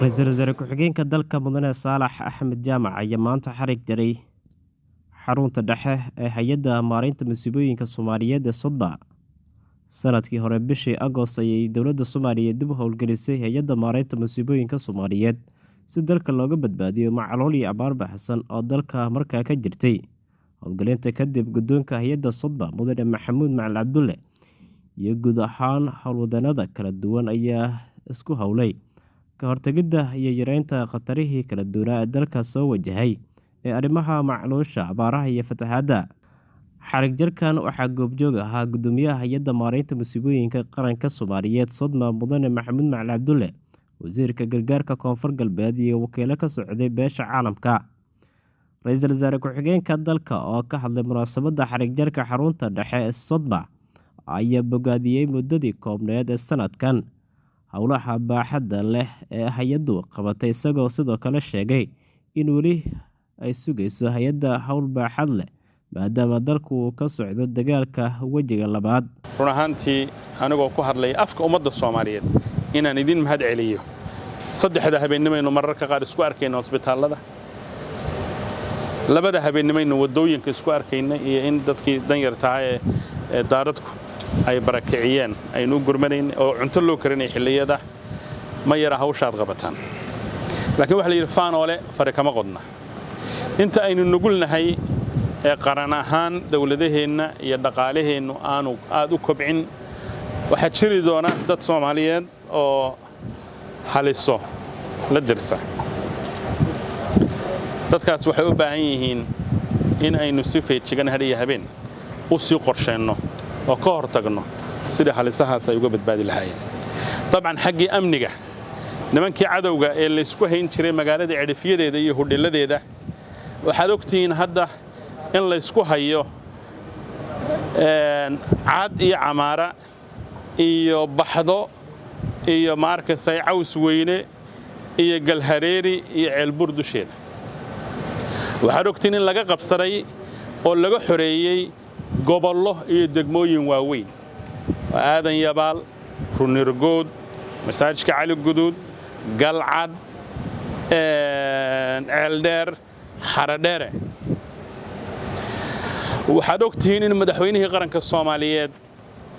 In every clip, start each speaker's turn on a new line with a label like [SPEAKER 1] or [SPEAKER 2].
[SPEAKER 1] رئيس الوزراء ku-xigeenka dalka mudane Saalax Axmed Jaamac ayaa maanta xarig jaray xarunta dhexe ee hay'adda maareynta masiibooyinka Soomaaliyeed ee Sodma. Sanadkii hore bishii Agost ayay dowladda Soomaaliyeed dib u howlgelisay hay'adda maareynta masiibooyinka Soomaaliyeed si dalka looga badbaadiyo macaluul iyo abaar baahsan oo dalka markaa ka jirtay. Howlgelinta kadib guddoonka hay'adda Sodma mudane Maxamuud Macalin Cabdulle iyo guud ahaan howlwadanada kala duwan ayaa isku howlay ka hortagidda iyo yareynta khatarihii kala duwanaa ee dalka soo wajahay ee arrimaha macaluusha, abaaraha iyo fatahaadda. Xarig jarkan waxaa goobjoog ahaa guddoomiyaha hay'adda maareynta masiibooyinka qaranka Soomaaliyeed Sodma mudane Maxamuud Macalin Cabdulle, wasiirka gargaarka Koonfur Galbeed iyo wakiilo ka socday beesha caalamka. Ra'iisul Wasaare ku-xigeenka dalka oo ka hadlay munaasabadda xarig jarka xarunta dhexe ee Sodma ayaa bogaadiyey muddadii koobneed ee sanadkan howlaha baaxadda leh ee hay'addu qabatay, isagoo sidoo kale sheegay in weli ay sugayso hay'adda howl baaxad leh maadaama dalku uu ka socdo dagaalka wejiga labaad.
[SPEAKER 2] run ahaantii anigoo ku hadlay afka ummadda Soomaaliyeed inaan idin mahad celiyo. saddexda habeennimaynu mararka qaar isku arkayna isbitaallada, labada habeennimaynu wadooyinka isku arkayna, iyo in dadkii danyarta ee daaradku ay barakiciyeen aynu gurmanayn oo cunto loo karinay xilliyada ma yara hawshaad qabataan. laakiin waxa la yiri faanoole fare kama qodna. inta aynu nugulnahay ee qaran ahaan dawladaheenna iyo dhaqaalaheennu aanu aad u kobcin, waxaa jiri doona dad Soomaaliyeed oo haliso la dirsa. dadkaas waxay u baahan yihiin in aynu si feejigan hadhiyo habeen u sii qorsheenno oo ka hortagno sidii halisahaas ay uga badbaadi lahaayeen. dabcan xaggii amniga, nimankii cadowga ee la isku hayn jiray magaalada cidhifiyadeeda iyo hudheeladeeda, waxaad ogtihiin hadda in la isku hayo caad iyo camaara iyo baxdo iyo maarkaysay caws weyne iyo galhareeri iyo ceelbur dusheeda. waxaad ogtihiin in laga qabsaday oo laga xoreeyey gobollo iyo degmooyin waaweyn oo aadan yabaal, runirgood, masaajidka cali guduud, galcad, ceeldheer, xaradheere. waxaad ogtihiin in madaxweynihii qaranka Soomaaliyeed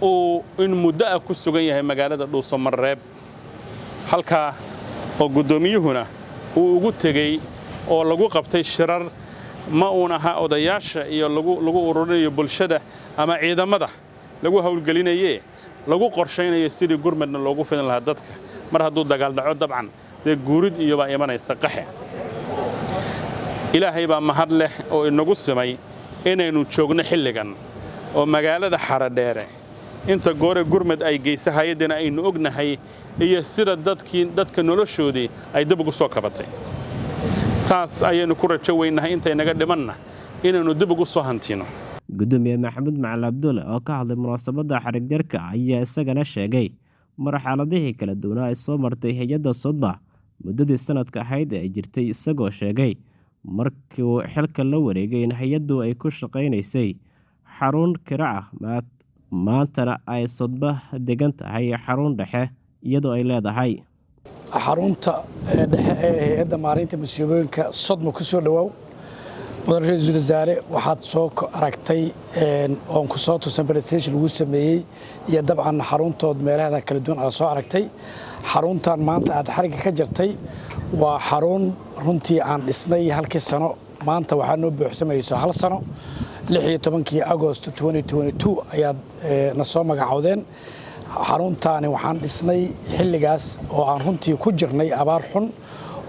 [SPEAKER 2] uu in muddo ah ku sugan yahay magaalada Dhuusamareeb, halkaa oo guddoomiyuhuna uu ugu tegey oo lagu qabtay shirar ma uun aha odayaasha iyo lagu ururinayo bulshada ama ciidamada lagu howlgelinaye lagu qorsheynayo sidii gurmadna loogu fidin lahaa dadka mar hadduu dagaal dhaco. dabcan dee guurid iyo baa imanaysa qaxe. ilaahay baa mahad leh oo inagu simay inaynu joogno xilligan oo magaalada Xaradheere inta goore gurmad ay geysa hay'adana aynu ognahay iyo sida dadka noloshoodii ay dib ugu soo kabatay. saas ayaynu ku rajo weynahay inta inaga dhimanna inaynu dib ugu soo hantino.
[SPEAKER 1] Gudoomiye Maxamuud Macalin Cabdulle oo ka hadlay munaasabadda xarig jarka ayaa isagana sheegay marxaladihii kala duwanaa ay soo martay hay'adda Sodma muddadii sanadka ahayd ee ay jirtay, isagoo sheegay markii uu xilka la wareegay in hay'addu ay ku shaqaynaysay xarun kira ah, maantana ay Sodma degan tahay xarun dhexe iyadoo ay leedahay
[SPEAKER 3] xarunta dhexe ee hay'adda maareynta masiibooyinka Sodma ku soo dhawaaw. mudane ra'iisul wasaare, waxaad soo aragtay oon ku soo tusan presentation lagu sameeyey iyo dabcan xaruntood meelaha kala duwan aad soo aragtay. xaruntan maanta aad xariga ka jirtay waa xarun runtii aan dhisnay halkii sano, maanta waxaa noo buuxsamayso 1 sano. 16 Agost 2022 ayaad na soo magacoodeen. xaruntaani waxaan dhisnay xilligaas oo aan runtii ku jirnay abaar xun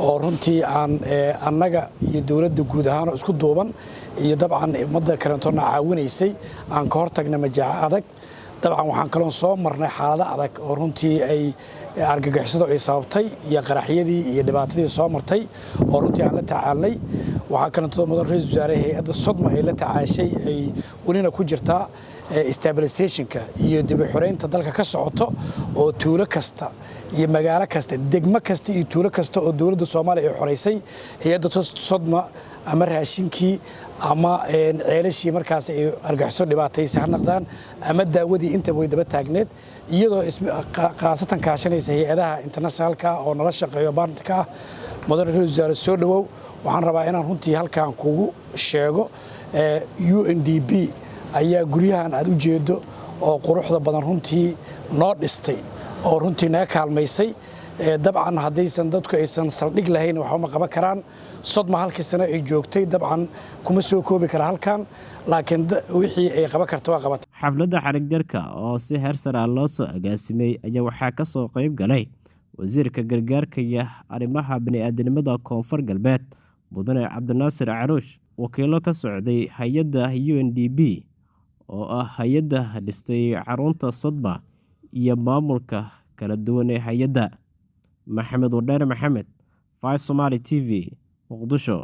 [SPEAKER 3] oo runtii aan annaga iyo dawladda guud ahaan isku duuban iyo dabcan ummadda karantoona caawinaysay aan ka hortagna majaaca adag. dabcan waxaan kaloo soo marnay xaalado adag oo runtii ay argagixisadu ay sababtay iyo qaraxyadii iyo dhibaatadii soo martay oo runtii aan la tacaalnay. waxaa kaloo mudan ra'iisul wasaare hay'adda Sodma ay la tacaashay ay welina ku jirtaa stabilisationka iyo dib u xoreynta dalka ka socoto oo tuulo kasta iyo magaalo kasta degmo kasta iyo tuulo kasta oo dowladda Soomaaliya ay xoreysay hay'adda Sodma ama raashinkii ama ceelashii markaas ay argaxiso dhibaataysan ha noqdaan ama daawadii inta way daba taagneed iyadoo qaasatan kaashanaysa hay'adaha internationalka oo nala shaqeeyo baartanka ah mudane ra'iisul wasaare soo dhawow waxaan rabaa inaan runtii halkan kugu sheego UNDP ayaa guryahan aad u jeedo oo quruxda badan runtii noo dhistay oo runtii naga kaalmaysay dabcan haddaysan dadku aysan saldhig lahayn waxba ma qaban karaan Sodma halkii sano ay joogtay dabcan kuma soo koobi kara halkan laakiin wixii ay qaban karto waa qabatay
[SPEAKER 1] xafladda xarig jarka oo si heer sare ah loo soo agaasimay ayaa waxaa ka soo qayb galay wasiirka gargaarka iyo arrimaha bini'aadanimada koonfur galbeed mudane cabdinaasir caruush wakiilo ka socday hay'adda UNDP oo ah hay'adda dhistay xarunta Sodma iyo maamulka kala duwan ee hay'adda. Maxamed Wadheer Maxamed, 5 Somali TV, Muqdisho.